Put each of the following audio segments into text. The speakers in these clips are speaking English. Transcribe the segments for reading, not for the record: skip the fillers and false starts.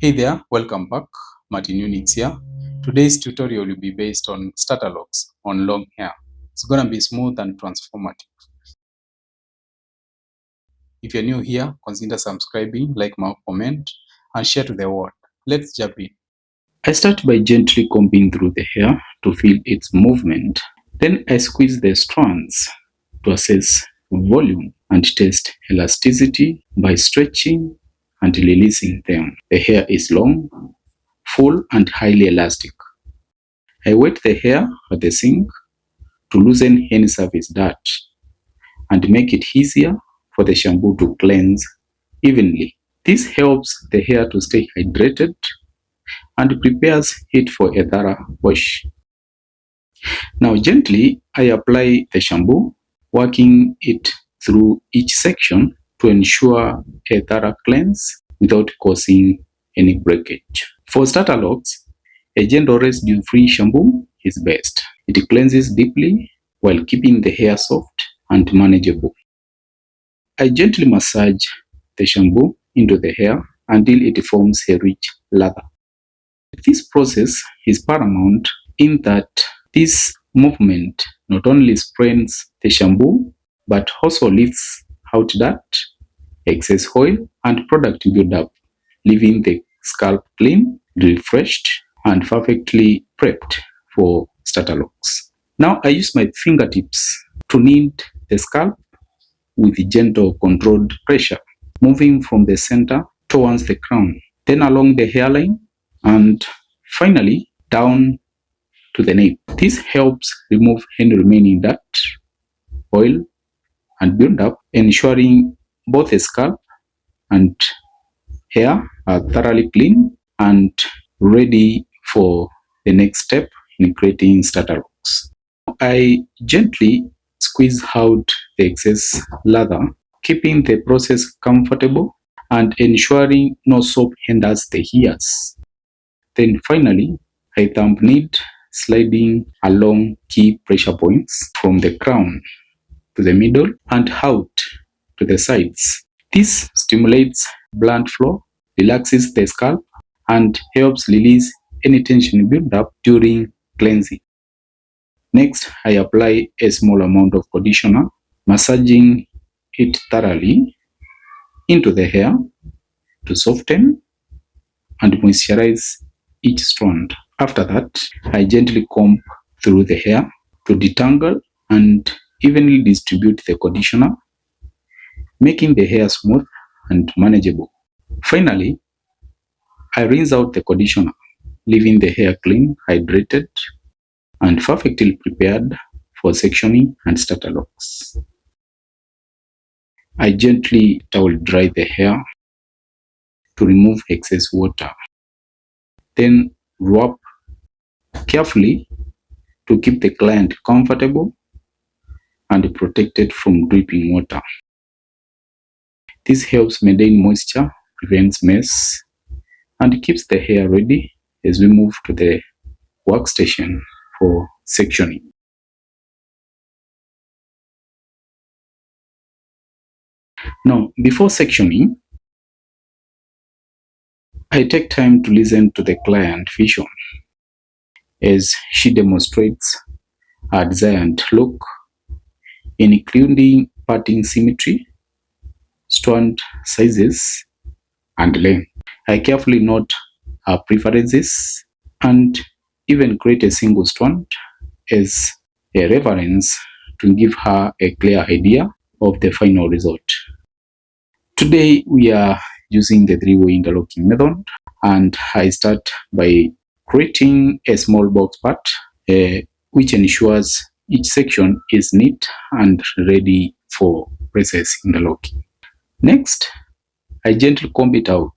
Hey there, welcome back. Martin Unix here. Today's tutorial will be based on Starterlocs on long hair. It's gonna be smooth and transformative. If you're new here, consider subscribing, like my comment, and share to the world. Let's jump in. I start by gently combing through the hair to feel its movement. Then I squeeze the strands to assess volume and test elasticity by stretching and releasing them. The hair is long, full, and highly elastic. I wet the hair at the sink to loosen any surface dirt and make it easier for the shampoo to cleanse evenly. This helps the hair to stay hydrated and prepares it for a thorough wash. Now gently I apply the shampoo, working it through each section to ensure a thorough cleanse without causing any breakage. For Starterlocs, a gentle residue-free shampoo is best. It cleanses deeply while keeping the hair soft and manageable. I gently massage the shampoo into the hair until it forms a rich lather. This process is paramount in that this movement not only sprains the shampoo but also lifts out dirt, excess oil, and product buildup, leaving the scalp clean, refreshed, and perfectly prepped for Starterlocs. Now I use my fingertips to knead the scalp with gentle controlled pressure, moving from the center towards the crown, then along the hairline, and finally down to the nape. This helps remove any remaining dirt, oil, and buildup, ensuring both the scalp and hair are thoroughly clean and ready for the next step in creating Starterlocs. I gently squeeze out the excess lather, keeping the process comfortable and ensuring no soap hinders the ears. Then finally, I thumb knead, sliding along key pressure points from the crown to the middle and out to the sides. This stimulates blood flow, relaxes the scalp, and helps release any tension built up during cleansing. Next, I apply a small amount of conditioner, massaging it thoroughly into the hair to soften and moisturize each strand. After that, I gently comb through the hair to detangle and evenly distribute the conditioner, making the hair smooth and manageable. Finally, I rinse out the conditioner, leaving the hair clean, hydrated, and perfectly prepared for sectioning and Starterlocs. I gently towel dry the hair to remove excess water. Then wrap carefully to keep the client comfortable and protected from dripping water. This helps maintain moisture, prevents mess, and keeps the hair ready as we move to the workstation for sectioning. Now, before sectioning, I take time to listen to the client vision as she demonstrates her desired look, including parting symmetry, strand sizes, and length. I carefully note her preferences and even create a single strand as a reference to give her a clear idea of the final result. Today we are using the three-way interlocking method, and I start by creating a small box part which ensures each section is neat and ready for process interlocking. Next, I gently comb it out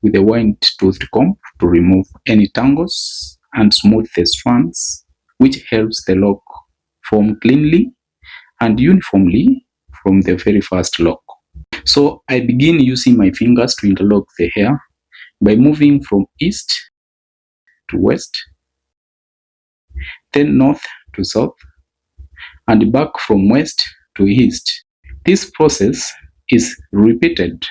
with a wide-toothed comb to remove any tangles and smooth the strands, which helps the lock form cleanly and uniformly from the very first lock. So I begin using my fingers to interlock the hair by moving from east to west, then north to south, and back from west to east. This process is repeated,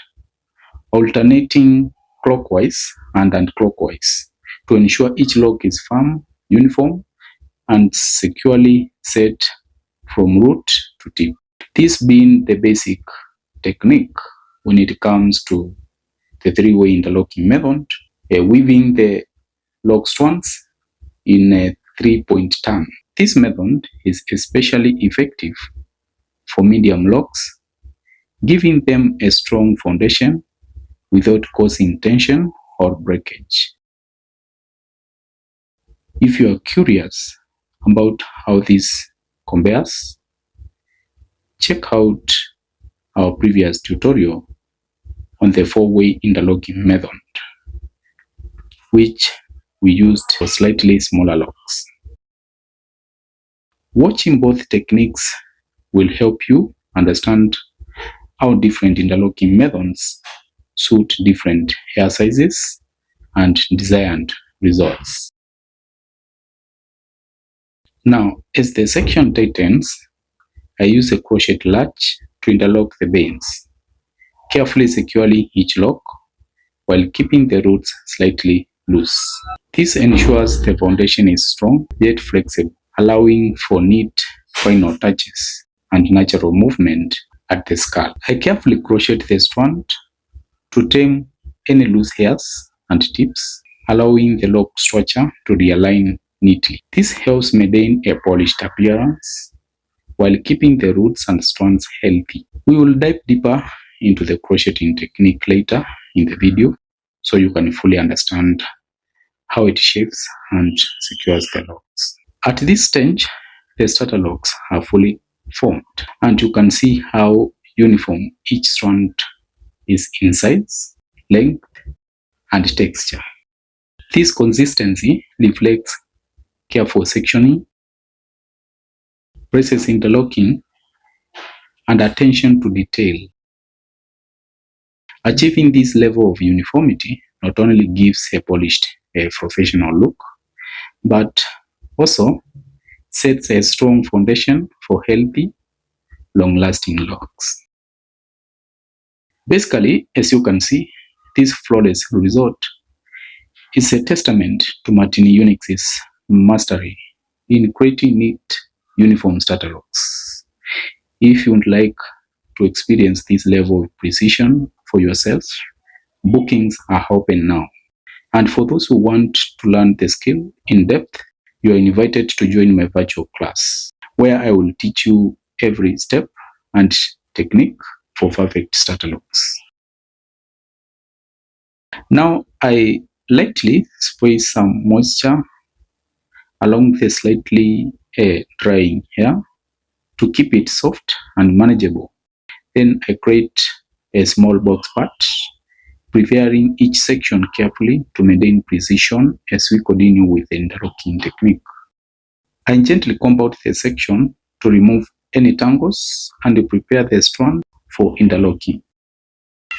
alternating clockwise and anti-clockwise to ensure each lock is firm, uniform, and securely set from root to tip. This being the basic technique when it comes to the three-way interlocking method, weaving the lock strands in a 3-point turn. This method is especially effective for medium locks, giving them a strong foundation without causing tension or breakage. If you are curious about how this compares, check out our previous tutorial on the 4-way interlocking method, which we used for slightly smaller locks. Watching both techniques will help you understand how different interlocking methods suit different hair sizes and desired results. Now, as the section tightens, I use a crochet latch to interlock the bands, carefully securing each lock while keeping the roots slightly loose. This ensures the foundation is strong yet flexible, allowing for neat final touches and natural movement at the scalp. I carefully crochet the strand to tame any loose hairs and tips, allowing the lock structure to realign neatly. This helps maintain a polished appearance while keeping the roots and strands healthy. We will dive deeper into the crocheting technique later in the video so you can fully understand how it shapes and secures the locks. At this stage, the Starterlocs are fully formed, and you can see how uniform each strand is in size, length, and texture. This consistency reflects careful sectioning, precise interlocking, and attention to detail. Achieving this level of uniformity not only gives a polished, professional look, but also sets a strong foundation for healthy, long-lasting locks. Basically, as you can see, this flawless result is a testament to Martin Unix's mastery in creating neat, uniform Starterlocs. If you would like to experience this level of precision for yourself, bookings are open now. And for those who want to learn the skill in depth, you are invited to join my virtual class, where I will teach you every step and technique for perfect Starterlocs. Now, I lightly spray some moisture along the slightly drying hair to keep it soft and manageable. Then I create a small box part, preparing each section carefully to maintain precision as we continue with the interlocking technique. I gently comb out the section to remove any tangles and prepare the strand for interlocking.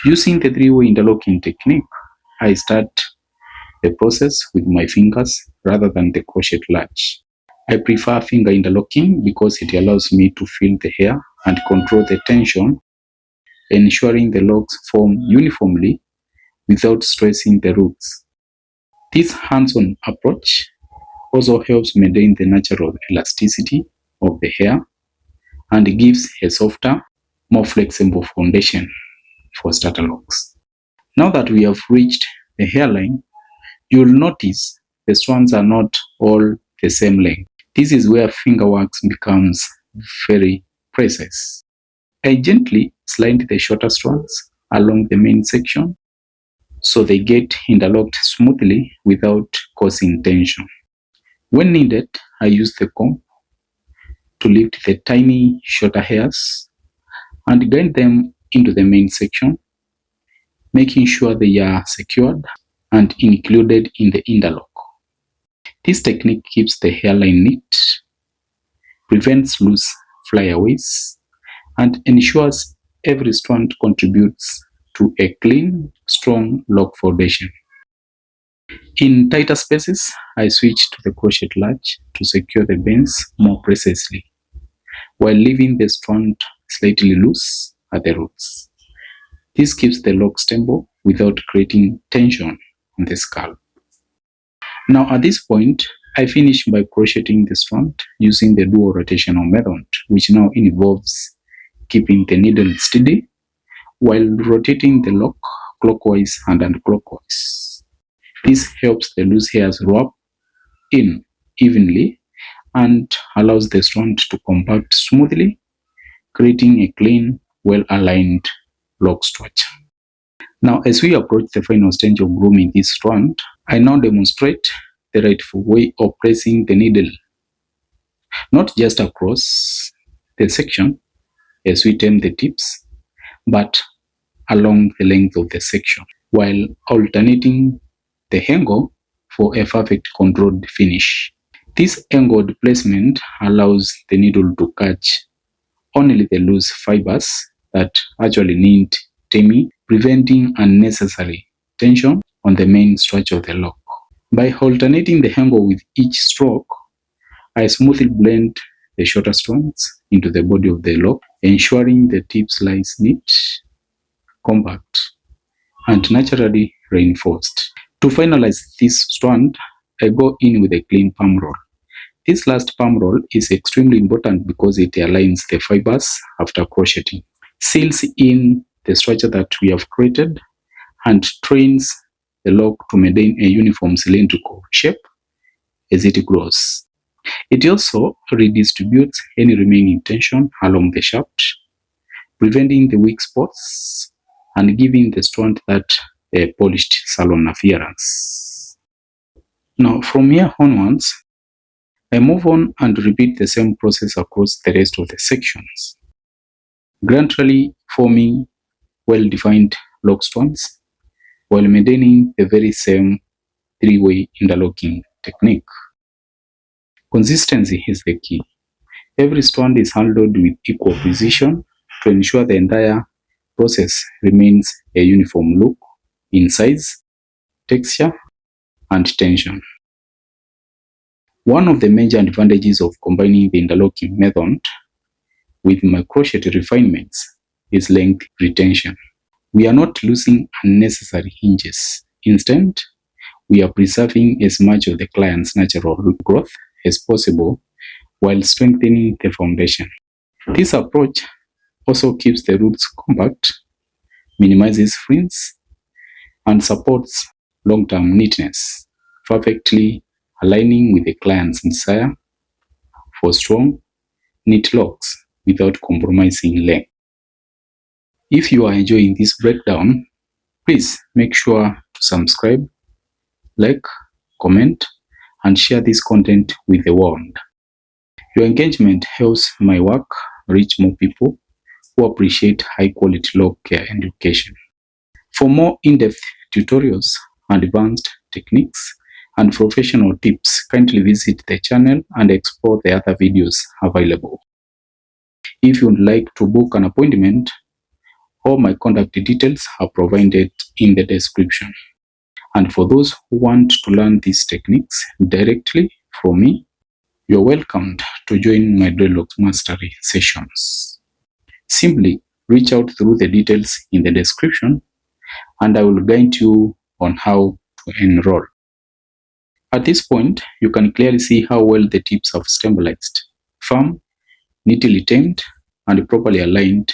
Using the three-way interlocking technique, I start the process with my fingers rather than the crochet latch. I prefer finger interlocking because it allows me to feel the hair and control the tension, ensuring the locks form uniformly without stressing the roots. This hands-on approach also helps maintain the natural elasticity of the hair and gives a softer, more flexible foundation for Starterlocs. Now that we have reached the hairline, you will notice the strands are not all the same length. This is where fingerwork becomes very precise. I gently slide the shorter strands along the main section so they get interlocked smoothly without causing tension. When needed, I use the comb to lift the tiny shorter hairs and guide them into the main section, making sure they are secured and included in the interlock. This technique keeps the hairline neat, prevents loose flyaways, and ensures every strand contributes to a clean, strong lock foundation. In tighter spaces, I switch to the crochet latch to secure the bands more precisely, while leaving the strand slightly loose at the roots. This keeps the lock stable without creating tension on the scalp. Now at this point, I finish by crocheting the strand using the dual rotational method, which now involves keeping the needle steady while rotating the lock clockwise and anti-clockwise. This helps the loose hairs wrap in evenly and allows the strand to compact smoothly, creating a clean, well-aligned lock structure. Now, as we approach the final stage of grooming this strand, I now demonstrate the rightful way of placing the needle, not just across the section as we tame the tips, but along the length of the section, while alternating the angle for a perfect controlled finish. This angled placement allows the needle to catch only the loose fibers that actually need taming, preventing unnecessary tension on the main structure of the lock. By alternating the angle with each stroke, I smoothly blend the shorter strands into the body of the lock, ensuring the tips lies neat, compact, and naturally reinforced. To finalize this strand, I go in with a clean palm roll. This last palm roll is extremely important because it aligns the fibers after crocheting, seals in the structure that we have created, and trains the lock to maintain a uniform cylindrical shape as it grows. It also redistributes any remaining tension along the shaft, preventing the weak spots and giving the strand that polished salon appearance. Now from here onwards, I move on and repeat the same process across the rest of the sections, gradually forming well-defined lock strands while maintaining the very same three-way interlocking technique. Consistency is the key. Every strand is handled with equal precision to ensure the entire process remains a uniform look in size, texture, and tension. One of the major advantages of combining the interlocking method with my crochet refinements is length retention. We are not losing unnecessary hinges. Instead, we are preserving as much of the client's natural growth as possible while strengthening the foundation. This approach also keeps the roots compact, minimizes frizz, and supports long-term neatness, perfectly aligning with the client's desire for strong, neat locks without compromising length. If you are enjoying this breakdown, please make sure to subscribe, like, comment, and share this content with the world. Your engagement helps my work reach more people who appreciate high-quality lock care and education. For more in-depth tutorials, advanced techniques, and professional tips, kindly visit the channel and explore the other videos available. If you would like to book an appointment, all my contact details are provided in the description. And for those who want to learn these techniques directly from me, you're welcomed to join my Starterlocs mastery sessions. Simply reach out through the details in the description and I will guide you on how to enroll. At this point, you can clearly see how well the tips have stabilized, firm, neatly tamed, and properly aligned.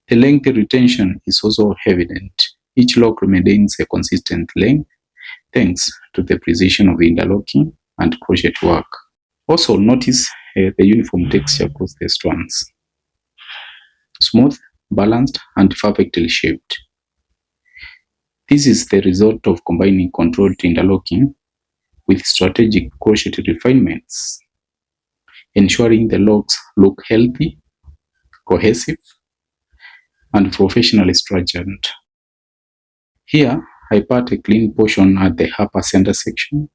The length retention is also evident. Each lock maintains a consistent length thanks to the precision of the interlocking and crochet work. Also notice the uniform texture across the strands. Smooth, balanced, and perfectly shaped. This is the result of combining controlled interlocking with strategic crochet refinements, ensuring the locks look healthy, cohesive, and professionally structured. Here, I part a clean portion at the upper center section,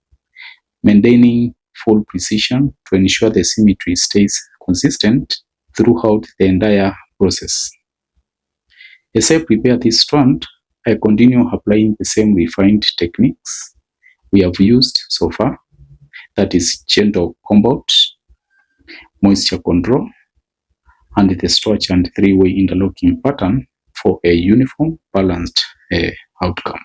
maintaining full precision to ensure the symmetry stays consistent throughout the entire process. As I prepare this strand, I continue applying the same refined techniques we have used so far, that is gentle combat, moisture control, and the stretch and three-way interlocking pattern for a uniform, balanced outcome.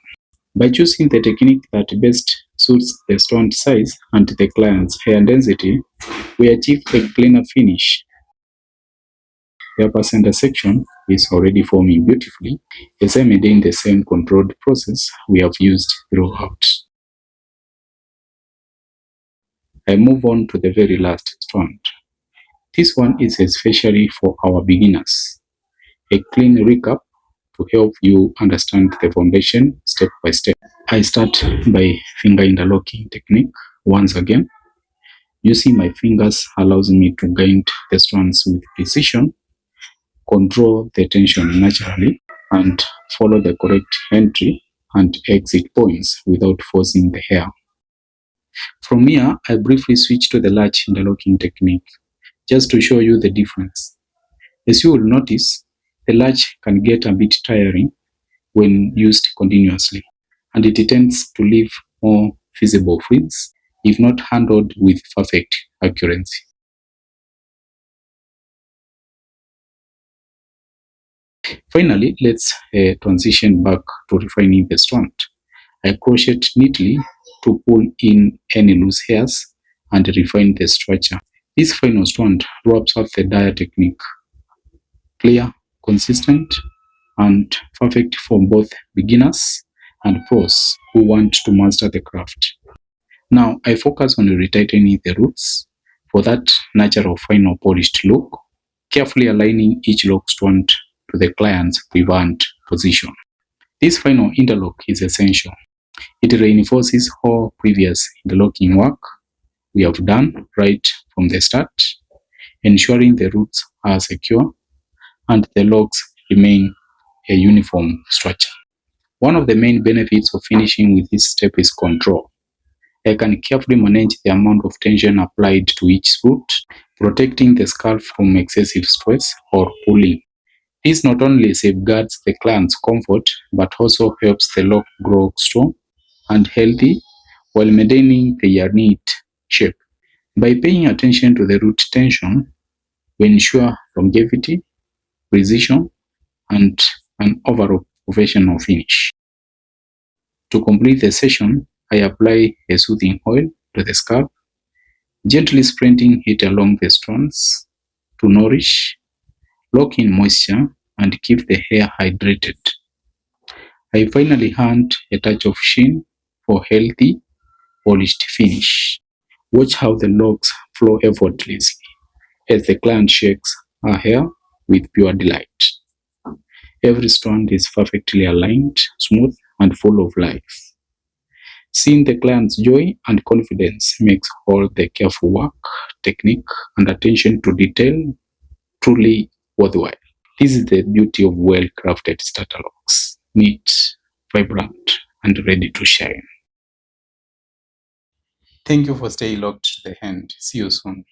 By choosing the technique that best suits the strand size and the client's hair density, we achieve a cleaner finish. The upper center section is already forming beautifully, as I maintain the same controlled process we have used throughout. I move on to the very last strand. This one is especially for our beginners. A clean recap to help you understand the foundation step by step. I start by finger interlocking technique once again. Using my fingers allows me to guide the strands with precision, control the tension naturally, and follow the correct entry and exit points without forcing the hair. From here, I briefly switch to the latch interlocking technique just to show you the difference. As you will notice, the latch can get a bit tiring when used continuously, and it tends to leave more visible frizz if not handled with perfect accuracy. Finally, let's transition back to refining the strand. I crochet neatly to pull in any loose hairs and refine the structure. This final strand wraps up the dye technique. Clear, consistent, and perfect for both beginners and pros who want to master the craft. Now I focus on retightening the roots for that natural final polished look, carefully aligning each lock strand to the client's preferred position. This final interlock is essential. It reinforces all previous interlocking work we have done right from the start, ensuring the roots are secure and the locks remain a uniform structure. One of the main benefits of finishing with this step is control. I can carefully manage the amount of tension applied to each root, protecting the scalp from excessive stress or pulling. This not only safeguards the client's comfort but also helps the lock grow strong and healthy while maintaining their neat shape. By paying attention to the root tension, we ensure longevity, precision, and an overall professional finish. To complete the session, I apply a soothing oil to the scalp, gently spreading it along the strands to nourish, lock in moisture, and keep the hair hydrated. I finally hand a touch of sheen for healthy, polished finish. Watch how the locks flow effortlessly as the client shakes her hair with pure delight. Every strand is perfectly aligned, smooth, and full of life. Seeing the client's joy and confidence makes all the careful work, technique, and attention to detail truly worthwhile. This is the beauty of well-crafted Starterlocs. Neat, vibrant, and ready to shine. Thank you for staying locked to the end. See you soon.